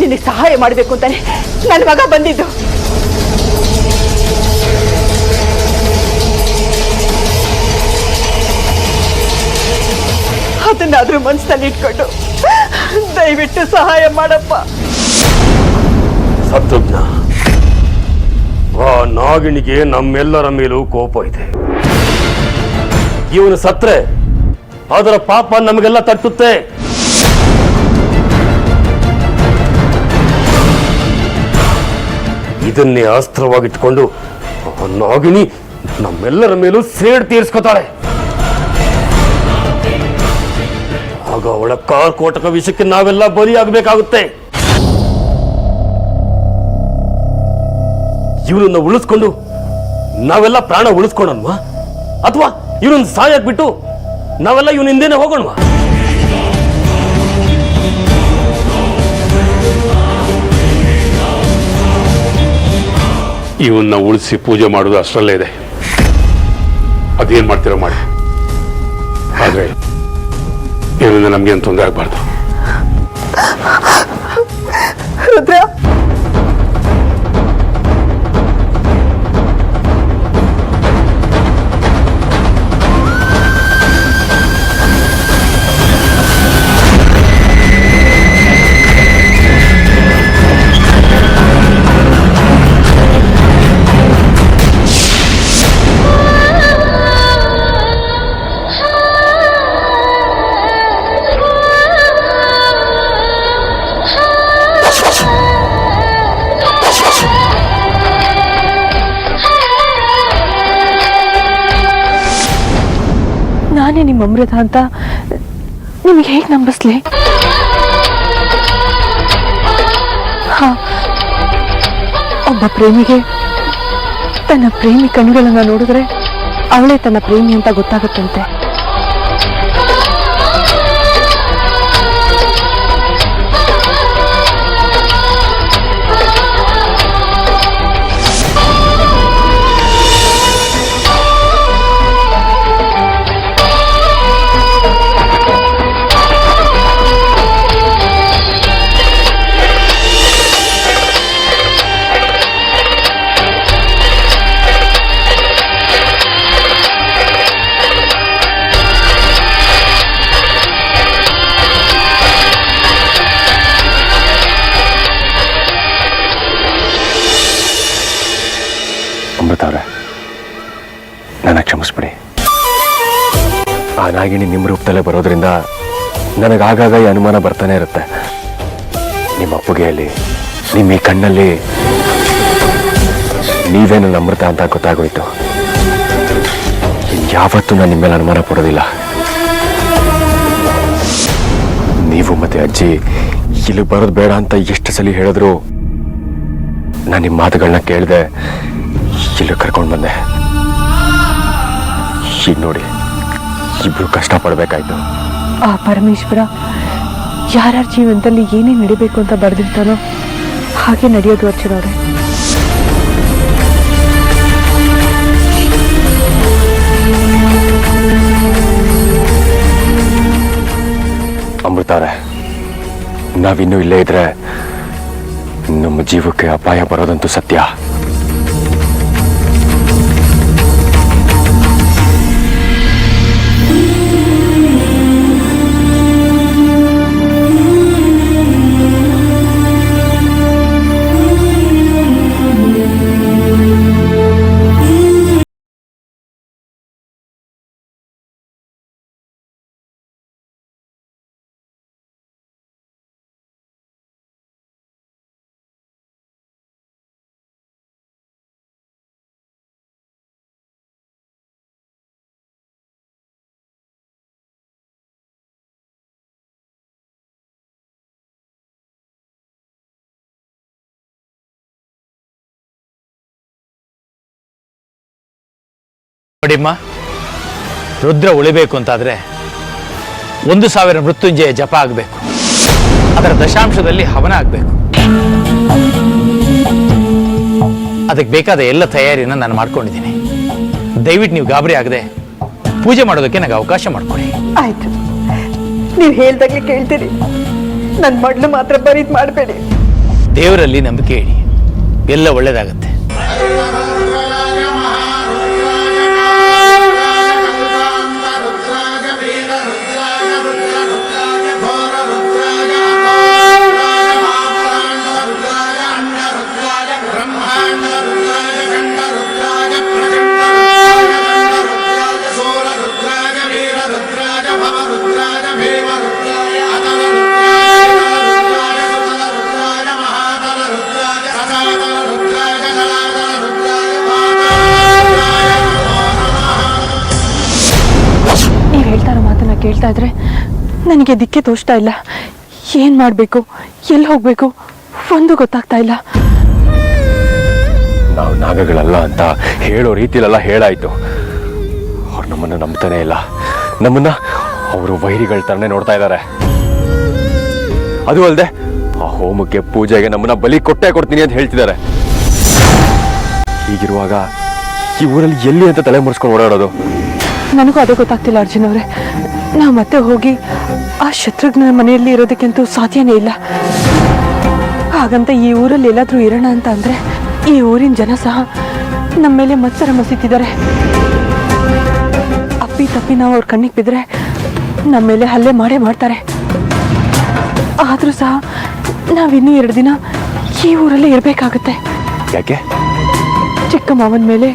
ನಿನಗೆ ಸಹಾಯ ಮಾಡಬೇಕು ಅಂತಾನೆ ನನ್ನ ಮಗ ಬಂದಿದ್ದು. ಅದನ್ನಾದ್ರೂ ಮನಸ್ಸಲ್ಲಿ ಇಟ್ಕೊಂಡು ದಯವಿಟ್ಟು ಸಹಾಯ ಮಾಡಪ್ಪ. ಶತ್ರುಘ್ನ, ಆ ನಾಗಿಣಿಗೆ ನಮ್ಮೆಲ್ಲರ ಮೇಲೂ ಕೋಪ ಇದೆ. ಇವನು ಸತ್ರೆ ಅದರ ಪಾಪ ನಮಗೆಲ್ಲ ತಟ್ಟುತ್ತೆ. ಇದನ್ನೇ ಅಸ್ತ್ರವಾಗಿಟ್ಕೊಂಡು ಆ ನಾಗಿಣಿ ನಮ್ಮೆಲ್ಲರ ಮೇಲೂ ಸೇಡ್ ತೀರಿಸ್ಕೊತಾಳೆ. ಆಗ ಅವಳ ಕಾರ್ಕೋಟಕ ವಿಷಯಕ್ಕೆ ನಾವೆಲ್ಲ ಬಲಿಯಾಗಬೇಕಾಗುತ್ತೆ. ಇವನನ್ನ ಉಳಿಸ್ಕೊಂಡು ನಾವೆಲ್ಲ ಪ್ರಾಣ ಉಳಿಸ್ಕೊಳಲ್ವಾ, ಅಥವಾ ಇವನನ್ನ ಸಾಯಕ್ ಬಿಟ್ಟು ನಾವೆಲ್ಲ ಇವನ ಹಿಂದೆನೆ ಹೋಗೋಣವಾ? ಇವನ್ನ ಉಳಿಸಿ ಪೂಜೆ ಮಾಡೋದು ಅಷ್ಟರಲ್ಲೇ ಇದೆ. ಅದೇನ್ ಮಾಡ್ತೀರೋ ಮಾಡಿ, ಆದ್ರೆ ಇವರಿಂದ ನಮ್ಗೇನು ತೊಂದರೆ ಆಗ್ಬಾರ್ದು. ರುದ್ರ, ನಾನೇ ನಿಮ್ಮ ಅಮೃತ ಅಂತ ನಿಮಗೆ ಹೇಗೆ ನಂಬಿಸ್ಲಿ? ಒಬ್ಬ ಪ್ರೇಮಿಗೆ ತನ್ನ ಪ್ರೇಮಿ ಕಣ್ಣುಗಳನ್ನ ನೋಡಿದ್ರೆ ಅವಳೇ ತನ್ನ ಪ್ರೇಮಿ ಅಂತ ಗೊತ್ತಾಗುತ್ತಂತೆ. ಅಮೃತವ್ರೆ, ನನ್ನ ಕ್ಷಮಿಸ್ಬಿಡಿ. ಆ ನಾಗಿಣಿ ನಿಮ್ಮ ರೂಪದಲ್ಲೇ ಬರೋದ್ರಿಂದ ನನಗಾಗಾಗ ಈ ಅನುಮಾನ ಬರ್ತಾನೆ ಇರುತ್ತೆ. ನಿಮ್ಮ ಅಪ್ಪುಗೆಯಲ್ಲಿ, ನಿಮ್ಮ ಈ ಕಣ್ಣಲ್ಲಿ ನೀವೇ ನನ್ನ ಅಮೃತ ಅಂತ ಗೊತ್ತಾಗೋಯ್ತು. ಯಾವತ್ತೂ ನಾನು ನಿಮ್ಮ ಮೇಲೆ ಅನುಮಾನ ಪಡೋದಿಲ್ಲ. ನೀವು ಮತ್ತೆ ಅಜ್ಜಿ ಇಲ್ಲಿ ಬರೋದು ಬೇಡ ಅಂತ ಎಷ್ಟು ಸಲ ಹೇಳಿದ್ರು ನಾನು ನಿಮ್ಮ ಮಾತುಗಳನ್ನ ಕೇಳಿದೆ, ಇಲ್ಲಿ ಕರ್ಕೊಂಡು ಬಂದೆ. ಈಗ ನೋಡಿ, ಇಬ್ರು ಕಷ್ಟಪಡ್ಬೇಕಾಯ್ತು. ಆ ಪರಮೇಶ್ವರ ಯಾರ್ಯಾರ ಜೀವನದಲ್ಲಿ ಏನೇ ನಡಿಬೇಕು ಅಂತ ಬರೆದಿರ್ತಾನೋ ಹಾಗೆ ನಡೆಯೋದು ಅರ್ಚನವ್ರೆ. ಅಮೃತವ್ರೆ, ನಾವಿನ್ನೂ ಇಲ್ಲೇ ಇದ್ರೆ ನಮ್ಮ ಜೀವಕ್ಕೆ ಅಪಾಯ ಬರೋದಂತೂ ಸತ್ಯ. ನೋಡಿಮ್ಮ, ರುದ್ರ ಉಳಿಬೇಕು ಅಂತಾದರೆ 1000 ಮೃತ್ಯುಂಜಯ ಜಪ ಆಗಬೇಕು. ಅದರ ದಶಾಂಶದಲ್ಲಿ ಹವನ ಆಗಬೇಕು. ಅದಕ್ಕೆ ಬೇಕಾದ ಎಲ್ಲ ತಯಾರಿನ ನಾನು ಮಾಡ್ಕೊಂಡಿದ್ದೀನಿ. ದಯವಿಟ್ಟು ನೀವು ಗಾಬರಿ ಆಗದೆ ಪೂಜೆ ಮಾಡೋದಕ್ಕೆ ನನಗೆ ಅವಕಾಶ ಮಾಡ್ಕೊಡಿ. ಆಯ್ತು, ನೀವು ಹೇಳ್ದಾಗಲೇ ಕೇಳ್ತೀರಿ. ನನ್ನ ಮಡ್ಲು ಮಾತ್ರ ಬರೀದ್ ಮಾಡಬೇಡಿ. ದೇವರಲ್ಲಿ ನಂಬಿಕೆ ಇಡಿ, ಎಲ್ಲ ಒಳ್ಳೇದಾಗತ್ತೆ. ನೀವು ಹೇಳ್ತಾ ಇರೋ ಮಾತನ್ನ ಕೇಳ್ತಾ ಇದ್ರೆ ನನಗೆ ದಿಕ್ಕೆ ತೋಚ್ತಾ ಇಲ್ಲ. ಏನ್ ಮಾಡ್ಬೇಕು, ಎಲ್ಲಿ ಹೋಗ್ಬೇಕು ಒಂದು ಗೊತ್ತಾಗ್ತಾ ಇಲ್ಲ. ನಾವು ನಾಗಗಳಲ್ಲ ಅಂತ ಹೇಳೋ ರೀತಿಲೆಲ್ಲ ಹೇಳಾಯ್ತು. ಅವ್ರು ನಮ್ಮನ್ನು ನಂಬ್ತಾನೆ ಇಲ್ಲ. ನಮ್ಮನ್ನ ಅವರು ವೈರಿಗಳ ತರನೇ ನೋಡ್ತಾ ಇದ್ದಾರೆ. ಅದು ಅಲ್ಲದೆ ಆ ಹೋಮಕ್ಕೆ ಪೂಜೆಗೆ ನಮ್ಮನ್ನ ಬಲಿ ಕೊಡ್ತೀನಿ ಅಂತ ಹೇಳ್ತಿದ್ದಾರೆ. ಹೀಗಿರುವಾಗ ಈ ಊರಲ್ಲಿ ಎಲ್ಲಿ ಅಂತ ತಲೆ ಮುರಿಸ್ಕೊಂಡು ಓಡಾಡೋದು? ನನಗೂ ಅದೇ ಗೊತ್ತಾಗ್ತಿಲ್ಲ ಅರ್ಜುನ್ ಅವರೇ. ನಾವು ಮತ್ತೆ ಹೋಗಿ ಆ ಶತ್ರುಘ್ನ ಮನೆಯಲ್ಲಿ ಇರೋದಕ್ಕಂತೂ ಸಾಧ್ಯನೇ ಇಲ್ಲ. ಹಾಗಂತ ಈ ಊರಲ್ಲಿ ಎಲ್ಲಾದ್ರೂ ಇರೋಣ ಅಂತ ಅಂದ್ರೆ ಈ ಊರಿನ ಜನ ಸಹ ನಮ್ಮ ಮೇಲೆ ಮತ್ಸರ ಮಸೀತಿದ್ದಾರೆ. ಅಪ್ಪಿ ತಪ್ಪಿ ನಾವು ಅವ್ರ ಕಣ್ಣಿಗೆ ಬಿದ್ದರೆ ನಮ್ಮ ಮೇಲೆ ಹಲ್ಲೆ ಮಾಡೇ ಮಾಡ್ತಾರೆ. ಆದರೂ ಸಹ ನಾವಿನ್ನೂ 2 ದಿನ ಈ ಊರಲ್ಲೇ ಇರಬೇಕಾಗುತ್ತೆ. ಯಾಕೆ? ಚಿಕ್ಕ ಮಾವನ ಮೇಲೆ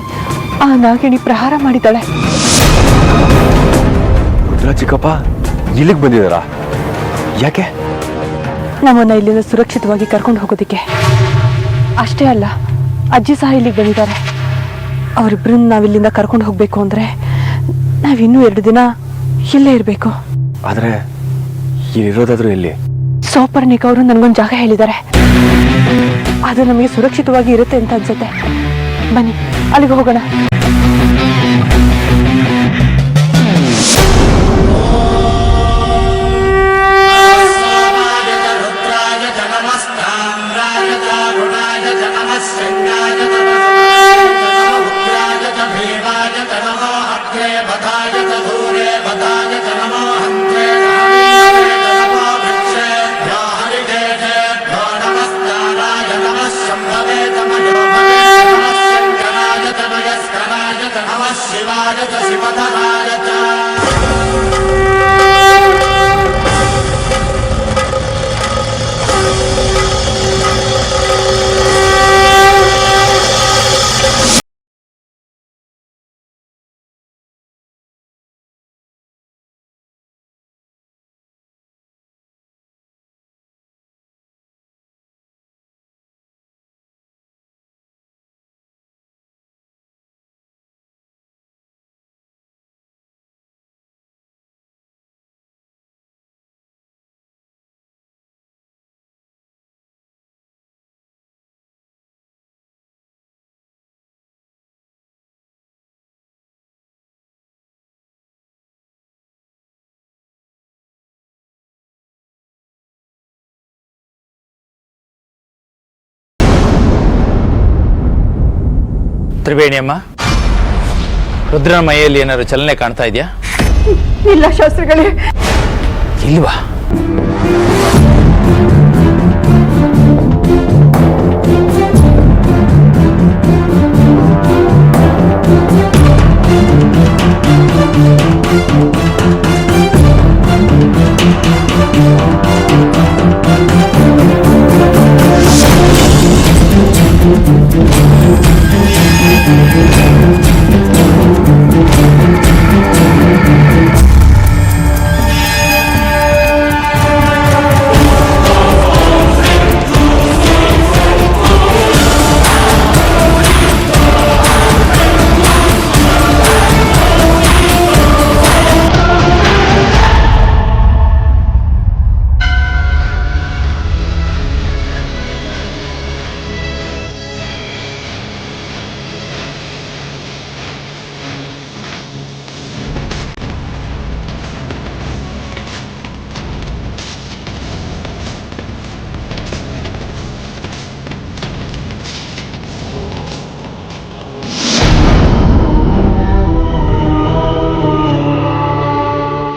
ಆ ನಾಗಿಣಿ ಪ್ರಹಾರ ಮಾಡಿದ್ದಾಳೆ. ರುದ್ರ ಚಿಕ್ಕಪ್ಪ ಇಲ್ಲಿಗೆ ಬಂದಿದ್ದಾರಾ? ಯಾಕೆ? ನಮ್ಮನ್ನ ಇಲ್ಲಿಂದ ಸುರಕ್ಷಿತವಾಗಿ ಕರ್ಕೊಂಡು ಹೋಗೋದಿಕ್ಕೆ. ಅಷ್ಟೇ ಅಲ್ಲ, ಅಜ್ಜಿ ಸಹ ಇಲ್ಲಿಗೆ ಬಂದಿದ್ದಾರೆ. ಅವರಿಬ್ಬರನ್ನ ನಾವಿಲ್ಲಿಂದ ಕರ್ಕೊಂಡು ಹೋಗ್ಬೇಕು ಅಂದ್ರೆ ನಾವಿನ್ನೂ 2 ದಿನ ಇಲ್ಲೇ ಇರಬೇಕು. ಆದ್ರೆ ಇಲ್ಲಿರೋದಾದ್ರೂ ಎಲ್ಲಿ? ಸೌಪರ್ಣಿಕ ಅವರು ನನಗೊಂದು ಜಾಗ ಹೇಳಿದ್ದಾರೆ. ಅದು ನಮಗೆ ಸುರಕ್ಷಿತವಾಗಿ ಇರುತ್ತೆ ಅಂತ ಅನ್ಸುತ್ತೆ. ಬನ್ನಿ ಅಲ್ಲಿಗೆ ಹೋಗೋಣ. ತ್ರಿವೇಣಿಯಮ್ಮ, ರುದ್ರನ ಮೈಯಲ್ಲಿ ಏನಾದ್ರು ಚಲನೆ ಕಾಣ್ತಾ ಇದೆಯಾ? ಇಲ್ಲ ಶಾಸ್ತ್ರಿಗಳೇ. ಇಲ್ವಾ?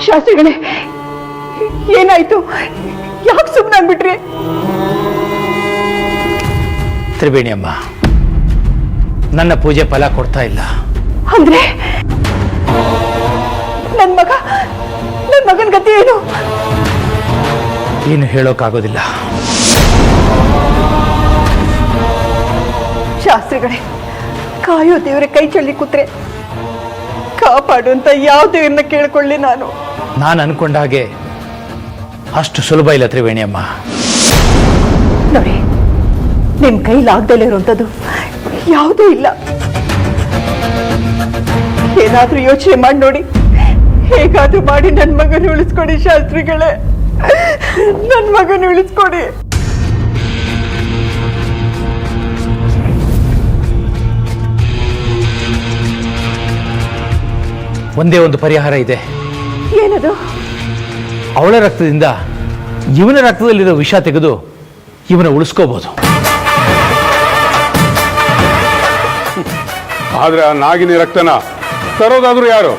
ಶಾಸ್ತ್ರಿಗಳೇ, ಏನಾಯ್ತು? ಯಾಕೆ ಸುಮ್ಮನಾಗ್ಬಿಟ್ರಿ? ತ್ರಿವೇಣಿಯಮ್ಮ, ನನ್ನ ಪೂಜೆ ಫಲ ಕೊಡ್ತಾ ಇಲ್ಲ. ಅಂದ್ರೆ ನನ್ನ ಮಗನ ಗತಿ ಏನು? ಏನು ಹೇಳೋಕ್ಕಾಗೋದಿಲ್ಲ. ಶಾಸ್ತ್ರಿಗಳೇ, ಕಾಯೋ ದೇವರ ಕೈ ಚೆಲ್ಲಿ ಕೂತ್ರೆ ಕಾಪಾಡು ಅಂತ ಯಾವ ದೇವ್ರನ್ನ ಕೇಳ್ಕೊಳ್ಳಿ ನಾನು? ನಾನು ಅನ್ಕೊಂಡ ಹಾಗೆ ಅಷ್ಟು ಸುಲಭ ಇಲ್ಲ ತ್ರಿವೇಣಿಯಮ್ಮ. ನೋಡಿ, ನಿಮ್ ಕೈಲಾಗ್ದಲೇ ಇರುವಂಥದ್ದು ಯಾವುದೂ ಇಲ್ಲ. ಏನಾದ್ರೂ ಯೋಚನೆ ಮಾಡಿ ನೋಡಿ. ಹೇಗಾದ್ರೂ ಮಾಡಿ ನನ್ನ ಮಗನ ಉಳಿಸ್ಕೊಡಿ ಶಾಸ್ತ್ರಿಗಳೇ, ನನ್ನ ಮಗನ ಉಳಿಸ್ಕೊಡಿ. ಒಂದೇ ಒಂದು ಪರಿಹಾರ ಇದೆ. ಏನದು? ಅವಳ ರಕ್ತದಿಂದ ಇವನ ರಕ್ತದಲ್ಲಿರೋ ವಿಷ ತೆಗೆದು ಇವನ ಉಳಿಸ್ಕೋಬಹುದು. ಆದ್ರೆ ಆ ನಾಗಿನಿ ರಕ್ತನ ತರೋದಾದ್ರೂ ಯಾರು?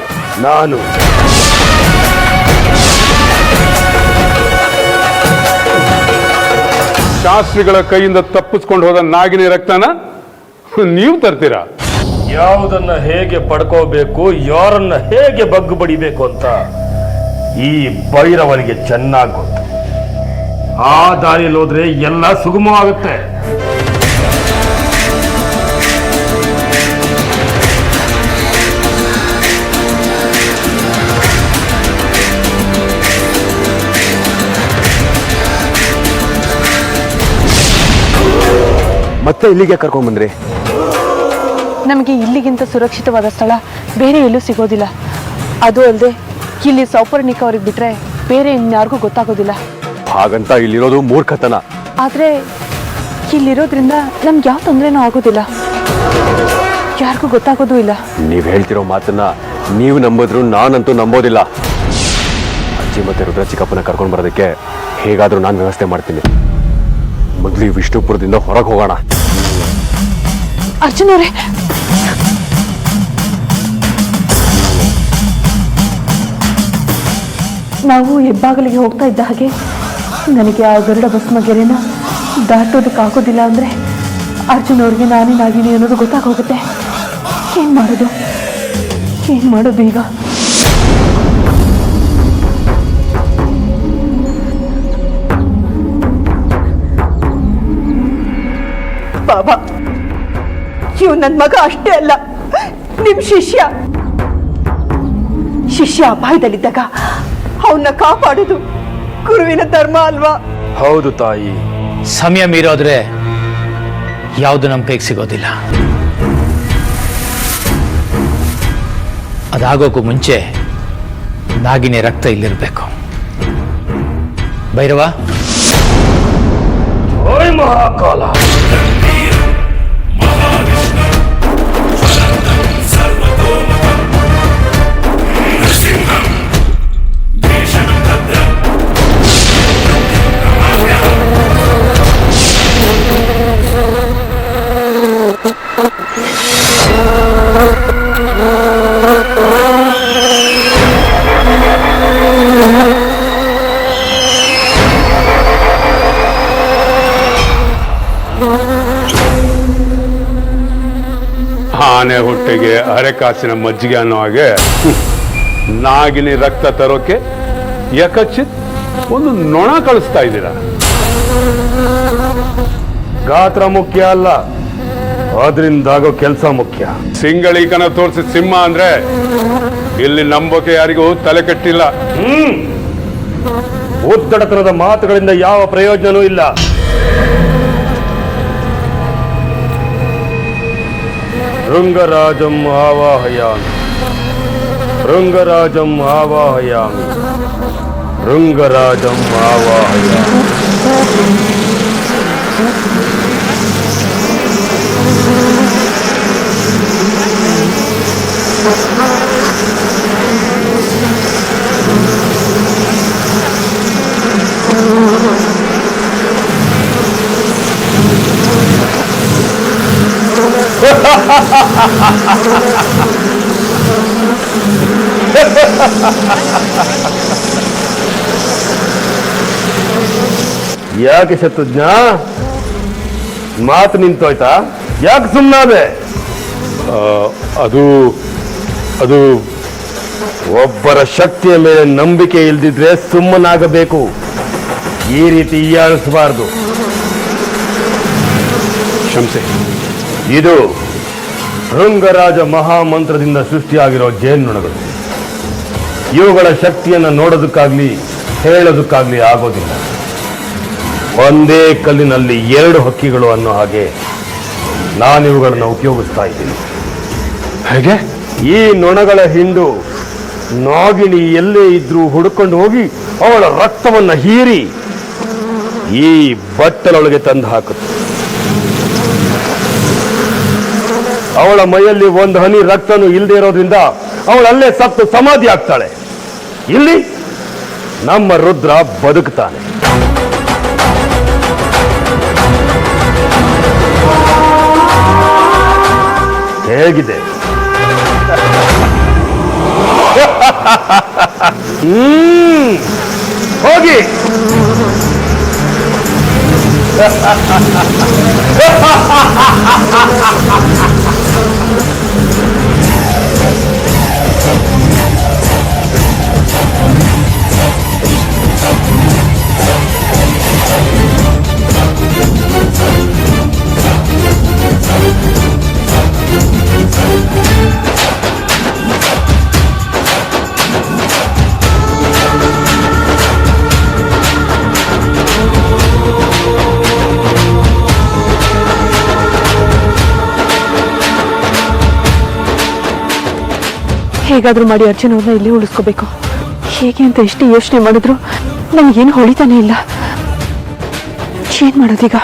ನಾನು. ಶಾಸ್ತ್ರಿಗಳ ಕೈಯಿಂದ ತಪ್ಪಿಸ್ಕೊಂಡು ಹೋದ ನಾಗಿನಿ ರಕ್ತನ ನೀವು ತರ್ತೀರಾ? ಯಾವುದನ್ನ ಹೇಗೆ ಪಡ್ಕೋಬೇಕು, ಯಾರನ್ನ ಹೇಗೆ ಬಗ್ಗು ಬಡಿಬೇಕು ಅಂತ ಈ ಭೈರವನಿಗೆ ಚೆನ್ನಾಗಿ ಗೊತ್ತು. ಆ ದಾರಿಯಲ್ಲಿ ಹೋದ್ರೆ ಎಲ್ಲ ಸುಗಮವಾಗುತ್ತೆ. ಮತ್ತೆ ಇಲ್ಲಿಗೆ ಕರ್ಕೊಂಡ್ ಬಂದ್ರಿ? ನಮಗೆ ಇಲ್ಲಿಗಿಂತ ಸುರಕ್ಷಿತವಾದ ಸ್ಥಳ ಬೇರೆ ಎಲ್ಲೂ ಸಿಗೋದಿಲ್ಲ. ಅದು ಅಲ್ಲದೆ ಇಲ್ಲಿ ಸೌಪರ್ಣಿಕ ಅವ್ರಿಗೆ ಬಿಟ್ರೆ ಬೇರೆ ಇನ್ಯಾರಿಗೂ ಗೊತ್ತಾಗೋದಿಲ್ಲ. ಹಾಗಂತ ಇಲ್ಲಿರೋದು ಮೂರ್ಖತನ. ಆದರೆ ಇಲ್ಲಿರೋದ್ರಿಂದ ನಮ್ಗೆ ಯಾವ ತೊಂದರೆನೂ ಆಗೋದಿಲ್ಲ, ಯಾರಿಗೂ ಗೊತ್ತಾಗೋದೂ ಇಲ್ಲ. ನೀವ್ ಹೇಳ್ತಿರೋ ಮಾತನ್ನ ನೀವು ನಂಬಿದ್ರು ನಾನಂತೂ ನಂಬೋದಿಲ್ಲ. ಅಜ್ಜಿ ಮತ್ತೆ ರುದ್ರ ಚಿಕ್ಕಪ್ಪನ ಕರ್ಕೊಂಡು ಬರೋದಕ್ಕೆ ಹೇಗಾದ್ರೂ ನಾನು ವ್ಯವಸ್ಥೆ ಮಾಡ್ತೀನಿ. ಮೊದಲು ಈ ವಿಷ್ಣುಪುರದಿಂದ ಹೊರಗೆ ಹೋಗೋಣ. ಅರ್ಜುನ್ ಅವರೇ, ನಾವು ಹೆಬ್ಬಾಗಲಿಗೆ ಹೋಗ್ತಾ ಇದ್ದ ಹಾಗೆ ನನಗೆ ಆ ಗರುಡ ಭಸ್ಮ ಗೆರೆನ ದಾಟೋದಕ್ಕಾಗೋದಿಲ್ಲ ಅಂದರೆ ಅರ್ಜುನ್ ಅವ್ರಿಗೆ ನಾನೇ ನಾಗಿನಿ ಅನ್ನೋದು ಗೊತ್ತಾಗೋಗುತ್ತೆ. ಏನು ಮಾಡೋದು ಈಗ? ಬಾಬಾ, ಇವ್ ನನ್ನ ಮಗ ಅಷ್ಟೇ ಅಲ್ಲ, ನಿಮ್ ಶಿಷ್ಯ ಅಪಾಯದಲ್ಲಿದ್ದಾಗ ಅವನ್ನ ಕಾಪಾಡೋದು ಗುರುವಿನ ಧರ್ಮ ಅಲ್ವಾ? ಹೌದು ತಾಯಿ. ಸಮಯ ಮೀರೋದ್ರೆ ಯಾವುದು ನಮ್ಮ ಕೈಗೆ ಸಿಗೋದಿಲ್ಲ. ಅದಾಗೋಕ್ಕೂ ಮುಂಚೆ ನಾಗಿನಿ ರಕ್ತ ಇಲ್ಲಿರಬೇಕು. ಭೈರವ, ಓಯ್ ಮಹಾಕಾಲ, ಆನೆ ಹೊಟ್ಟೆಗೆ ಅರೆಕಾಸಿನ ಮಜ್ಜಿಗೆ ಅನ್ನೋ ಹಾಗೆ ನಾಗಿನಿ ರಕ್ತ ತರೋಕೆ ಯಕಚಿತ್ ಒಂದು ನೊಣ ಕಳಿಸ್ತಾ ಇದ್ದೀರಾ. ಗಾತ್ರ ಮುಖ್ಯ ಅಲ್ಲ, ಅದರಿಂದಾಗೋ ಕೆಲಸ ಮುಖ್ಯ. ಸಿಂಗಳೀಕನ ತೋರಿಸಿದ ಸಿಂಹ ಅಂದ್ರೆ ಇಲ್ಲಿ ನಂಬೋಕೆ ಯಾರಿಗೂ ತಲೆ ಕೆಟ್ಟಿಲ್ಲ. ಒತ್ತಡತನದ ಮಾತುಗಳಿಂದ ಯಾವ ಪ್ರಯೋಜನವೂ ಇಲ್ಲ. ಋಂಗರಾಜಂ ಆವಾಹಯಾಮಿ, ಋಂಗರಾಜಂ ಆವಾಹಯಾಮಿ, ಋಂಗರಾಜಂ ಆವಾಹಯಾಮಿ. ಯಾಕೆ ಶತ್ರುಜ್ಞ, ಮಾತು ನಿಂತೋಯ್ತಾ? ಯಾಕೆ ಸುಮ್ಮನಾದೆ? ಅದು ಅದು ಒಬ್ಬರ ಶಕ್ತಿಯ ಮೇಲೆ ನಂಬಿಕೆ ಇಲ್ದಿದ್ರೆ ಸುಮ್ಮನಾಗಬೇಕು. ಈ ರೀತಿ ಹೀಯಾಳಿಸಬಾರ್ದು. ಕ್ಷಮಿಸಿ. ಇದು ಭೃಂಗರಾಜ ಮಹಾಮಂತ್ರದಿಂದ ಸೃಷ್ಟಿಯಾಗಿರೋ ಜೇನುನೊಣಗಳು. ಇವುಗಳ ಶಕ್ತಿಯನ್ನು ನೋಡೋದಕ್ಕಾಗ್ಲಿ ಹೇಳೋದಕ್ಕಾಗ್ಲಿ ಆಗೋದಿಲ್ಲ. ಒಂದೇ ಕಲ್ಲಿನಲ್ಲಿ 2 ಹಕ್ಕಿಗಳು ಅನ್ನೋ ಹಾಗೆ ನಾನು ಇವುಗಳನ್ನು ಉಪಯೋಗಿಸ್ತಾ ಇದ್ದೀನಿ. ಹೇಗೆ? ಈ ನೊಣಗಳ ಹಿಂಡು ನಾಗಿಣಿ ಎಲ್ಲೇ ಇದ್ರೂ ಹುಡುಕೊಂಡು ಹೋಗಿ ಅವಳ ರಕ್ತವನ್ನ ಹೀರಿ ಈ ಬಟ್ಟಲೊಳಗೆ ತಂದು ಹಾಕುತ್ತೆ. ಅವಳ ಮೈಯಲ್ಲಿ 1 ಹನಿ ರಕ್ತನೂ ಇಲ್ಲದೆ ಇರೋದ್ರಿಂದ ಅವಳಲ್ಲೇ ಸತ್ತು ಸಮಾಧಿ ಆಗ್ತಾಳೆ. ಇಲ್ಲಿ ನಮ್ಮ ರುದ್ರ ಬದುಕ್ತಾನೆ. ಹೇಗಿದೆ? ಹೋಗಿ. ಹೇಗಾದ್ರೂ ಮಾಡಿ ಅರ್ಜುನ್ ಅವ್ರನ್ನ ಇಲ್ಲಿ ಉಳಿಸ್ಕೋಬೇಕು. ಹೇಗೆ ಅಂತ ಎಷ್ಟು ಯೋಚನೆ ಮಾಡಿದ್ರು ನನಗೇನು ಹೊಳಿತಾನೆ ಇಲ್ಲ. ಏನ್ ಮಾಡೋದೀಗ?